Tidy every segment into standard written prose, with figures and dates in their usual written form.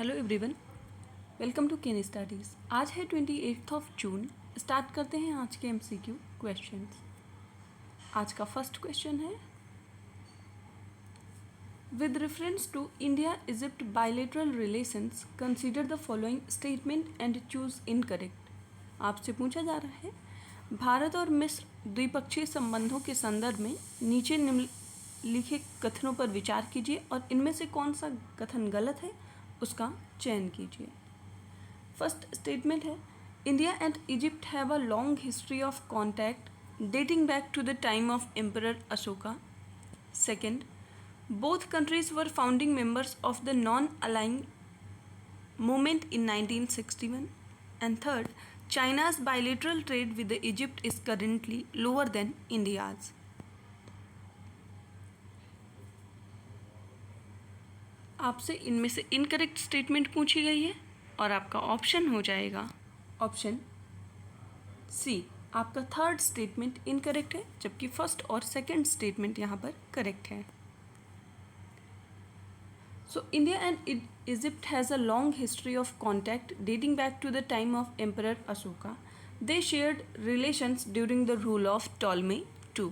Hello everyone, welcome to Ken studies. आज है 28 जून। Start करते हैं आज के MCQ क्वेश्चंस। आज का फर्स्ट क्वेश्चन है, with reference to India Egypt bilateral relations consider the following statement and choose incorrect. आपसे पूछा जा रहा है, भारत और मिस्र द्विपक्षीय संबंधों के संदर्भ में नीचे निम्नलिखित कथनों पर विचार कीजिए और इनमें से कौन सा कथन गलत है उसका चयन कीजिए। फर्स्ट स्टेटमेंट है, India and Egypt have a long history of contact dating back to the time of emperor Ashoka. Second, both countries were founding members of the non aligned movement in 1961। And third, China's bilateral trade with Egypt is currently lower than India's. आपसे इनमें से incorrect statement पूछी गई है और आपका option हो जाएगा ऑप्शन सी। आपका थर्ड स्टेटमेंट इनकरेक्ट है, जबकि फर्स्ट और सेकंड स्टेटमेंट यहाँ पर करेक्ट है। So India and Egypt has a long history of contact dating back to the time of emperor Ashoka. They shared relations during the rule of Ptolemy II।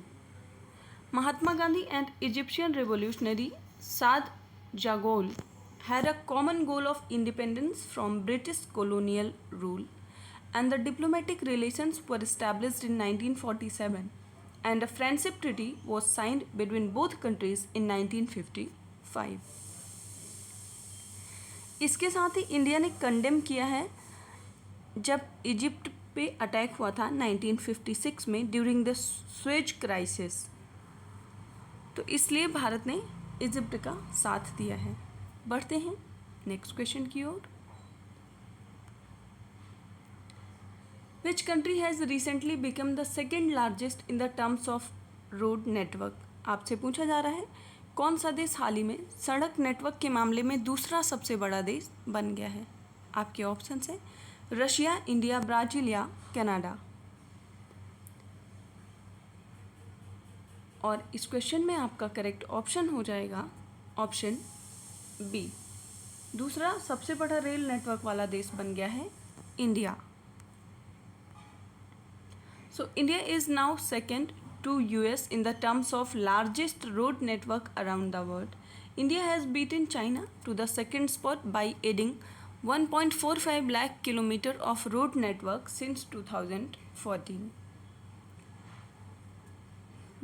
Mahatma Gandhi and Egyptian revolutionary Saad Jagoul had a common goal of independence from British colonial rule, and the diplomatic relations were established in 1947, and a friendship treaty was signed between both countries in 1955. इसके साथ ही India ने condemn किया है जब Egypt पे attack हुआ था 1956 में ड्यूरिंग द स्वेज क्राइसिस, तो इसलिए भारत ने इजिप्ट का साथ दिया है। बढ़ते हैं नेक्स्ट क्वेश्चन की ओर। Which country has recently become the second largest in the terms of road network. आपसे पूछा जा रहा है, कौन सा देश हाल ही में सड़क नेटवर्क के मामले में दूसरा सबसे बड़ा देश बन गया है। आपके ऑप्शन है रशिया, इंडिया, ब्राज़ील या कनाडा। और इस क्वेश्चन में आपका करेक्ट ऑप्शन हो जाएगा ऑप्शन बी। दूसरा सबसे बड़ा रेल नेटवर्क वाला देश बन गया है India. So India is now second to US in the terms of largest road network around the world. India has beaten China to the second spot by adding 1.45 lakh kilometer of road network since 2014.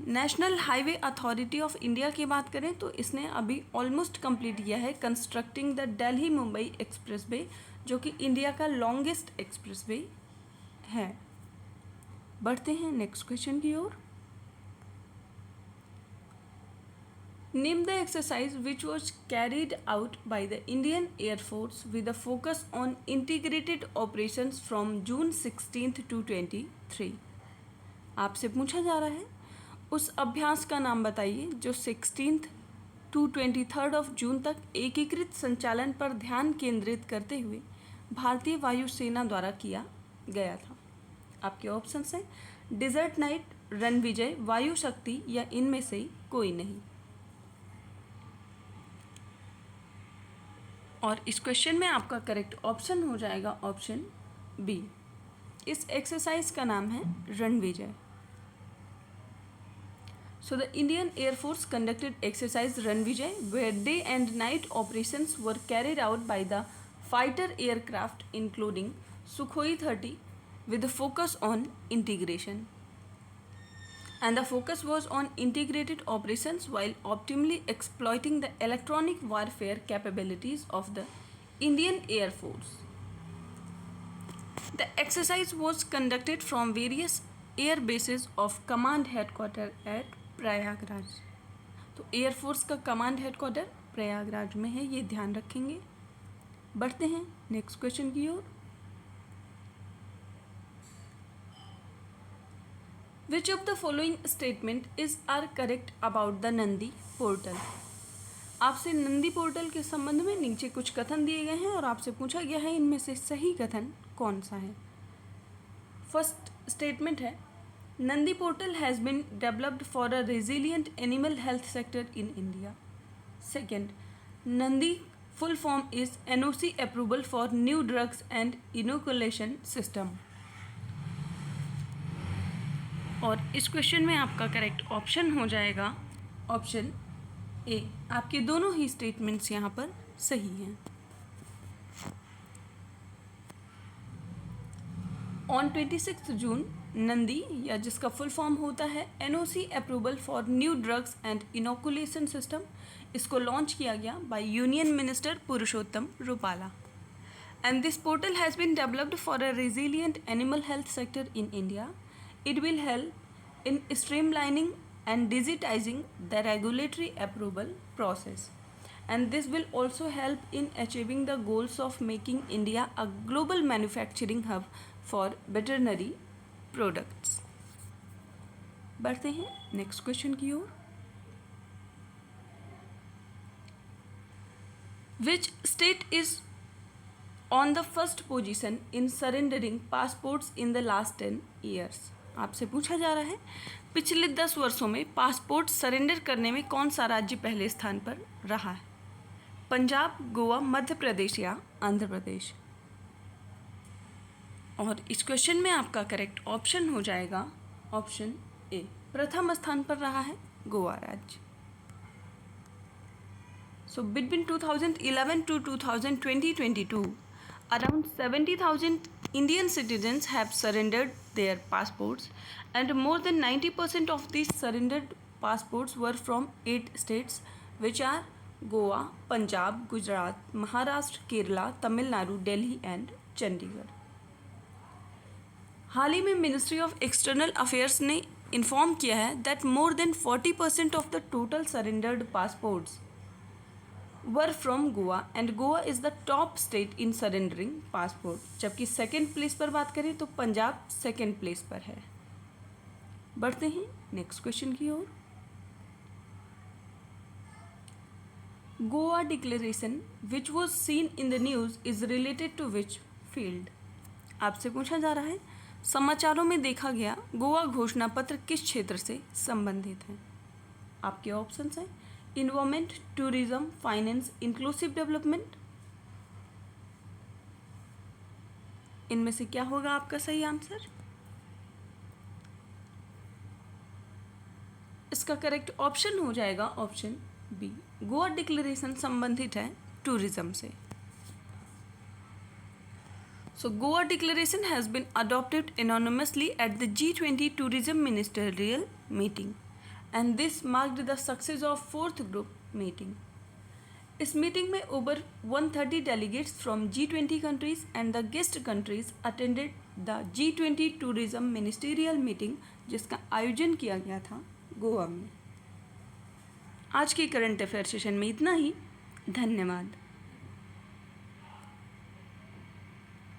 National highway authority of India की बात करें तो इसने अभी almost complete किया है constructing the Delhi Mumbai expressway, जो कि इंडिया का लॉन्गेस्ट एक्सप्रेसवे है। बढ़ते हैं नेक्स्ट क्वेश्चन की ओर। Name the exercise which was carried out by the Indian air force with a focus on integrated operations from June 16 to 23। आपसे पूछा जा रहा है, उस अभ्यास का नाम बताइए जो 16 to 23 जून तक एकीकृत संचालन पर ध्यान केंद्रित करते हुए भारतीय वायुसेना द्वारा किया गया था। आपके ऑप्शन हैं डिजर्ट नाइट, रणविजय, वायु शक्ति या इनमें से कोई नहीं। और इस क्वेश्चन में आपका करेक्ट ऑप्शन हो जाएगा ऑप्शन बी। इस एक्सरसाइज का नाम है Ranvijay. So the Indian Air Force conducted exercise Ranvijay, where day and night operations were carried out by the fighter aircraft including Sukhoi 30 with a focus on integration. And the focus was on integrated operations while optimally exploiting the electronic warfare capabilities of the Indian Air Force. The exercise was conducted from various air bases of command headquarters at Prayagraj. तो air force का command headquarter Prayagraj में है, ये ध्यान रखेंगे। बढ़ते हैं next question की ओर। Which of the following statement is are correct about the Nandi portal. आपसे नंदी पोर्टल के संबंध में नीचे कुछ कथन दिए गए हैं और आपसे पूछा गया है इनमें से सही कथन कौन सा है। फर्स्ट स्टेटमेंट है, Nandi portal has been developed for a resilient animal health sector in India. Second, Nandi full form is NOC approval for new drugs and inoculation system। और इस क्वेश्चन में आपका करेक्ट ऑप्शन हो जाएगा option A. आपके दोनों ही statements यहाँ पर सही हैं। ऑन 26 जून नंदी, या जिसका फुल फॉर्म होता है NOC approval for new drugs and inoculation system, इसको लॉन्च किया गया by union minister Purushottam Rupala. And this portal has been developed for a resilient animal health sector in India. It will help in streamlining and digitizing the regulatory approval process, and this will also help in achieving the goals of making India a global manufacturing hub for veterinary products। बढ़ते हैं next question की ओर। Which state is on the first position in surrendering passports in the last 10 years? आपसे पूछा जा रहा है पिछले 10 वर्षों में पासपोर्ट सरेंडर करने में कौन सा राज्य पहले स्थान पर रहा है? पंजाब, गोवा, मध्य प्रदेश या आंध्र प्रदेश। और इस क्वेश्चन में आपका करेक्ट ऑप्शन हो जाएगा ऑप्शन ए। प्रथम स्थान पर रहा है गोवा राज्य। So between 2011 to 2022 around 70,000 Indian citizens have surrendered their passports, and more than 90% of these surrendered passports were from 8 states, which are Goa, Punjab, Gujarat, Maharashtra, Kerala, Tamil Nadu, Delhi and Chandigarh। हाल ही में ministry of external affairs ने inform किया है that more than 40% of the total surrendered passports were from Goa, and Goa is the top state in surrendering passport. जबकि second place पर बात करें तो Punjab second place पर है। बढ़ते हैं नेक्स्ट क्वेश्चन की ओर। Goa declaration which was seen in the news is related to which field? आपसे पूछा जा रहा है समाचारों में देखा गया गोवा घोषणा पत्र किस क्षेत्र से संबंधित है? आपके ऑप्शंस हैं environment, tourism, finance, inclusive development. इनमें से क्या होगा आपका सही आंसर? इसका करेक्ट ऑप्शन हो जाएगा ऑप्शन बी। गोवा डिक्लेरेशन संबंधित है टूरिज्म से। So Goa declaration has been adopted unanimously at the G20 tourism ministerial meeting, and this marked the success of 4th group meeting। इस मीटिंग में over 130 delegates from G20 countries and the guest countries attended the G20 tourism ministerial meeting, जिसका आयोजन किया गया था गोवा में। आज के करंट अफेयर सेशन में इतना ही। धन्यवाद।